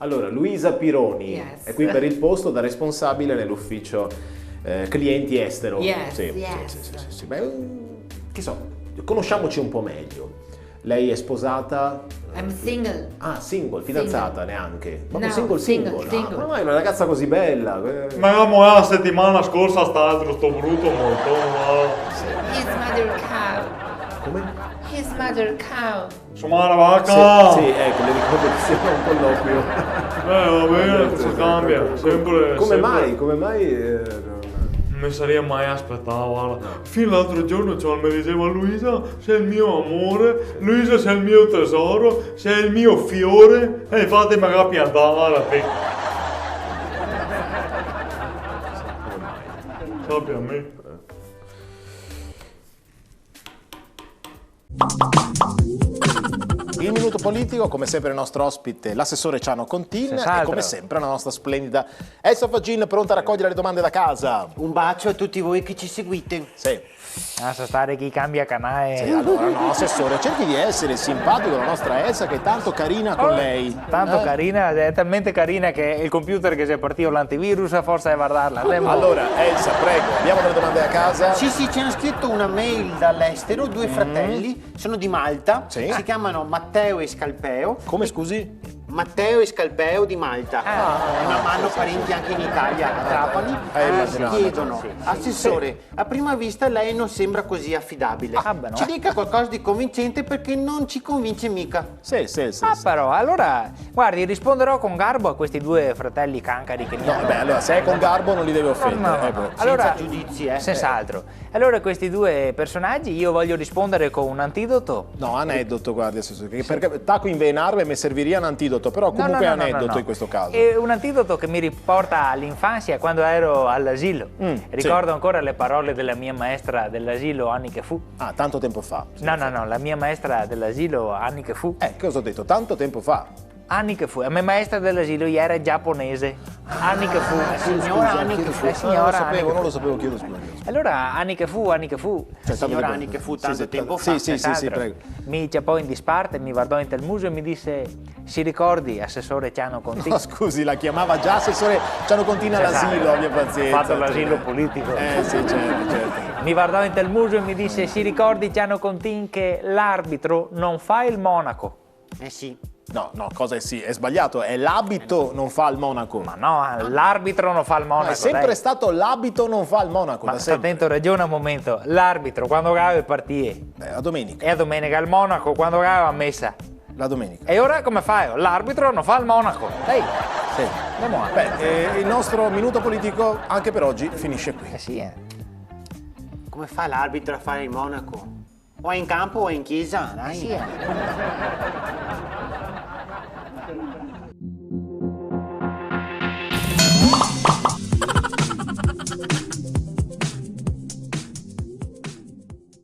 Allora, Luisa Pironi è qui per il posto da responsabile nell'ufficio clienti estero. Sì. Beh, che so, conosciamoci un po' meglio. Lei è sposata? I'm single. Ah, single, fidanzata neanche? Ma No, single. Ma mai una ragazza così bella? Ma la settimana scorsa sto brutto molto. His mother cow. Come? His mother cow. Insomma, la vacca! Sì, ecco, le ricordo che sembra un colloquio. Va bene, si cambia. Sempre. Come mai? Non mi sarei mai aspettato, guarda. Fino all'altro giorno mi diceva Luisa, sei il mio amore, Luisa sei il mio tesoro, sei il mio fiore, e infatti mi ha piantato, guarda. Sappi a me. Il minuto politico, come sempre il nostro ospite, l'assessore Ciano Contin, e come sempre la nostra splendida Elsa Faggin, pronta a raccogliere le domande da casa. Un bacio a tutti voi che ci seguite. Sì. Lascia stare chi cambia canale. Sì, allora no, assessore, cerchi di essere simpatico alla nostra Elsa che è tanto carina con lei. Tanto carina, è talmente carina che il computer che si è partito l'antivirus forse è guardarla. Allora, Elsa, prego, abbiamo delle domande da casa? Sì, ci hanno scritto una mail dall'estero, due fratelli, sono di Malta, Sì. si chiamano Matteo e Scalpeo. Come scusi? Matteo e Scalpeo di Malta, ma hanno parenti anche in Italia, a Trapani. Chiedono, assessore, a prima vista lei non sembra così affidabile. Ci dica qualcosa di convincente perché non ci convince mica. Sì. Però, allora, guardi, risponderò con garbo a questi due fratelli cancari che mi hanno. Beh, allora, se è con garbo non li deve offendere. No. Allora, Senza giudizi, senz'altro. Allora, questi due personaggi io voglio rispondere con un antidoto. No, aneddoto, guardi, assessore, perché taco in venarve mi serviria un antidoto, però comunque è aneddoto in questo caso. È un antidoto che mi riporta all'infanzia quando ero all'asilo. Ricordo ancora le parole della mia maestra dell'asilo anni che fu. Ah, tanto tempo fa. No, la mia maestra dell'asilo anni che fu. Cosa ho detto? Tanto tempo fa. Anni che fu. La mia maestra dell'asilo era giapponese. Anni che fu. Signora Anni che fu. Non lo sapevo, chiedo scusa. Allora, anni che fu. Cioè, Signora Anni che fu tanto tempo fa. Sì, prego. Mi ciapò in disparte, mi guardò in tel muso e mi disse: si ricordi, assessore Ciano Contin? No, scusi, la chiamava già assessore Ciano Contin all'asilo, abbia pazienza. Ho fatto l'asilo politico. Sì, certo. Mi guardò in tel muso e mi disse: si ricordi, Ciano Contin, che l'arbitro non fa il monaco. Sì. No, cosa è sì? È sbagliato, è l'abito non fa il monaco. Ma no, l'arbitro non fa il monaco. No, è sempre stato l'abito non fa il monaco. Ma sta attento, ragiona un momento. L'arbitro quando gava le partite. La domenica. E a domenica il monaco quando gava a messa. La domenica. E ora come fai? L'arbitro non fa il monaco. Dai. Sì. Andiamo avanti. Il nostro minuto politico anche per oggi finisce qui. Sì. Come fa l'arbitro a fare il monaco? O è in campo o è in chiesa, dai. Sì.